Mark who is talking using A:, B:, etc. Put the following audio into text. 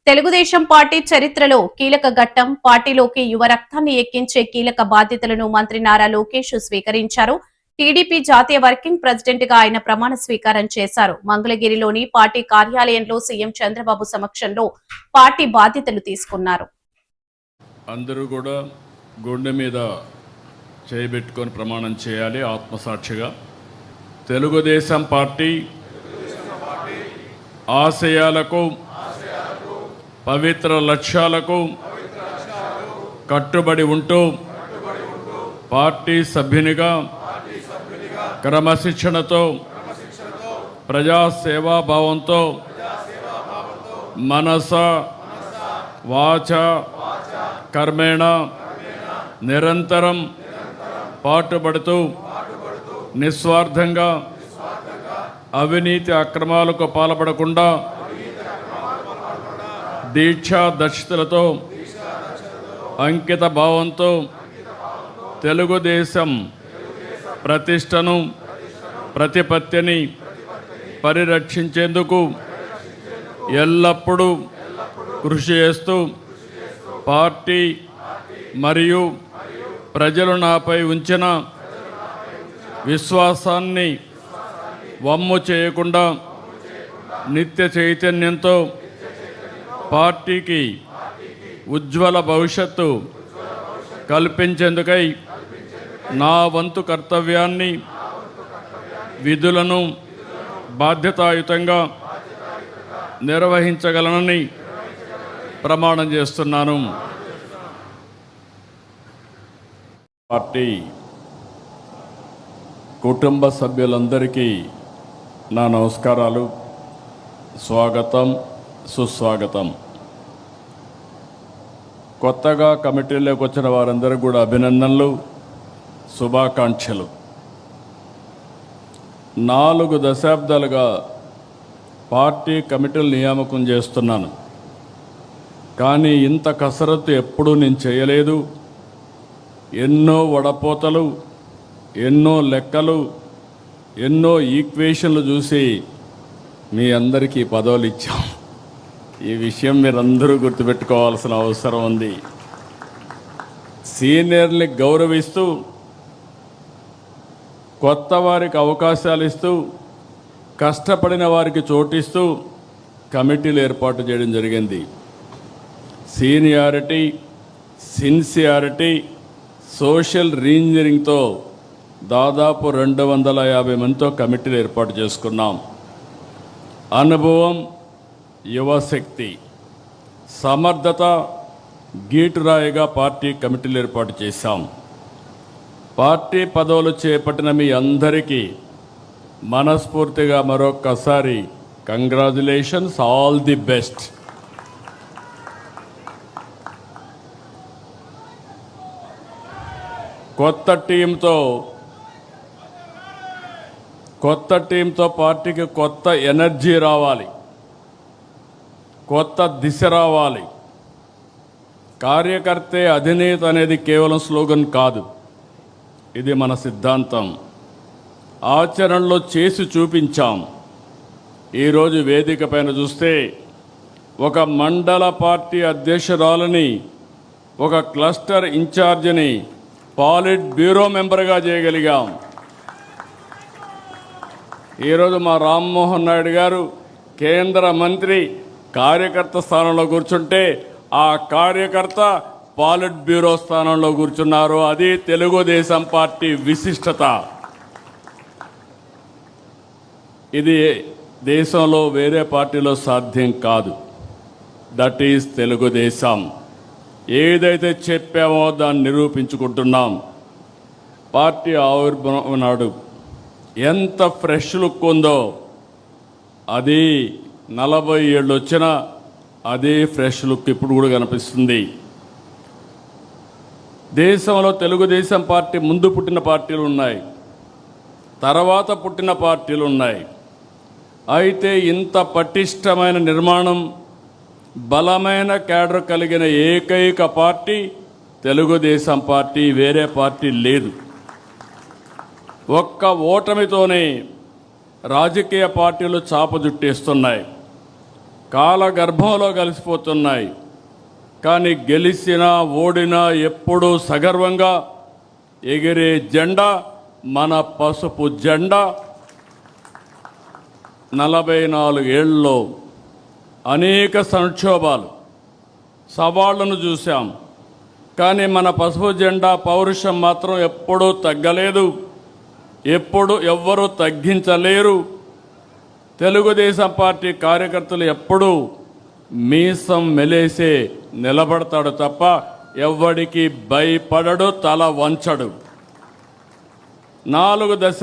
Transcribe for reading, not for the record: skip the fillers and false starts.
A: Telugu Desam party చరిత్రలో కీలక ఘట్టం. పార్టీలోకి యువ రక్తాన్ని ఎక్కించే కీలక బాధ్యతలను మంత్రి నారా లోకేష్ స్వీకరించారు. టీడీపీ జాతీయ వర్కింగ్ ప్రెసిడెంట్ గా ఆయన ప్రమాణ స్వీకారం చేశారు. మంగళగిరిలోని పార్టీ కార్యాలయంలో సీఎం చంద్రబాబు సమక్షంలో పార్టీ బాధ్యతలు తీసుకున్నారు.
B: అందరూ కూడా గుండె మీద చేయబెట్టుకొని ప్రమాణం చేయాలి. ఆత్మసాక్షిగా తెలుగుదేశం పార్టీ ఆశయాలకు పవిత్ర లక్ష్యాలకు కట్టుబడి ఉంటూ పార్టీ సభ్యునిగా క్రమశిక్షణతో ప్రజాసేవాభావంతో మనస వాచ కర్మేణ నిరంతరం పాటుపడుతూ నిస్వార్థంగా అవినీతి అక్రమాలకు పాల్పడకుండా దీక్షా దక్షతలతో అంకిత భావంతో తెలుగుదేశం ప్రతిష్టను ప్రతిపత్తిని పరిరక్షించేందుకు ఎల్లప్పుడూ కృషి చేస్తూ పార్టీ మరియు ప్రజలు నాపై ఉంచిన విశ్వాసాన్ని వమ్ము చేయకుండా నిత్య చైతన్యంతో పార్టీకి ఉజ్వల భవిష్యత్తు కల్పించేందుకై నా వంతు కర్తవ్యాన్ని విధులను బాధ్యతాయుతంగా నిర్వహించగలనని ప్రమాణం చేస్తున్నాను. పార్టీ కుటుంబ సభ్యులందరికీ నా నమస్కారాలు, స్వాగతం, సుస్వాగతం. కొత్తగా కమిటీలోకి వచ్చిన వారందరికీ కూడా అభినందనలు, శుభాకాంక్షలు. 4 దశాబ్దాలుగా పార్టీ కమిటీలు నియామకం చేస్తున్నాను, కానీ ఇంత కసరత్తు ఎప్పుడూ నేను చేయలేదు. ఎన్నో వడపోతలు, ఎన్నో లెక్కలు, ఎన్నో ఈక్వేషన్లు చూసి మీ అందరికీ పదవులు ఇచ్చాం. ఈ విషయం మీరందరూ గుర్తుపెట్టుకోవాల్సిన అవసరం ఉంది. సీనియర్ని గౌరవిస్తూ కొత్త వారికి అవకాశాలు ఇస్తూ కష్టపడిన వారికి చోటిస్తూ కమిటీలు ఏర్పాటు చేయడం జరిగింది. సీనియారిటీ, సిన్సియారిటీ, సోషల్ రీఇంజనీరింగ్తో దాదాపు 250 మందితో కమిటీలు ఏర్పాటు చేసుకున్నాం. అనుభవం, యువశక్తి, సమర్థత గీటురాయిగా పార్టీ కమిటీలు ఏర్పాటు చేశాం. పార్టీ పదవులు చేపట్టిన మీ అందరికీ మనస్ఫూర్తిగా మరొక్కసారి కంగ్రాచులేషన్స్, ఆల్ ది బెస్ట్. కొత్త టీంతో పార్టీకి కొత్త ఎనర్జీ రావాలి, కొత్త దిశ రావాలి. కార్యకర్తే అధినేత అనేది కేవలం స్లోగన్ కాదు, ఇది మన సిద్ధాంతం. ఆచరణలో చేసి చూపించాం. ఈరోజు వేదిక పైన చూస్తే ఒక మండల పార్టీ అధ్యక్షురాలని, ఒక క్లస్టర్ ఇన్ఛార్జిని పాలిట్ బ్యూరో మెంబర్గా చేయగలిగాం. ఈరోజు మా రామ్మోహన్ నాయుడు గారు కేంద్ర మంత్రి కార్యకర్త స్థానంలో కూర్చుంటే ఆ కార్యకర్త పాలిట్ బ్యూరో స్థానంలో కూర్చున్నారు. అది తెలుగుదేశం పార్టీ విశిష్టత. ఇది దేశంలో వేరే పార్టీలో సాధ్యం కాదు. That is Telugu Desam. ఏదైతే చెప్పామో దాన్ని నిరూపించుకుంటున్నాం. పార్టీ ఆవిర్భావం నాడు ఎంత ఫ్రెష్ లుక్ ఉందో, అది 40 ఏళ్ళు వచ్చినా అదే ఫ్రెష్ లుక్ ఇప్పుడు కూడా కనిపిస్తుంది. దేశంలో తెలుగుదేశం పార్టీ ముందు పుట్టిన పార్టీలు ఉన్నాయి, తర్వాత పుట్టిన పార్టీలు ఉన్నాయి. అయితే ఇంత పటిష్టమైన నిర్మాణం, బలమైన క్యాడర్ కలిగిన ఏకైక పార్టీ తెలుగుదేశం పార్టీ, వేరే పార్టీ లేదు. ఒక్క ఓటమితోనే రాజకీయ పార్టీలు చాప జుట్టేస్తున్నాయి. కాలగర్భంలో కలిసిపోతున్నాయి. కానీ గెలిచినా ఓడినా ఎప్పుడూ సగర్వంగా ఎగిరే జెండా మన పసుపు జెండా. 44 ఏళ్ళలో అనేక సంక్షోభాలు, సవాళ్లను చూశాం. కానీ మన పసుపు జెండా పౌరుషం మాత్రం ఎప్పుడూ తగ్గలేదు, ఎప్పుడు ఎవ్వరూ తగ్గించలేరు. తెలుగుదేశం పార్టీ కార్యకర్తలు ఎప్పుడూ మీసం మెలేసే నిలబడతాడు తప్ప ఎవ్వడికి భయపడడు, తల వంచడు. 4 దశ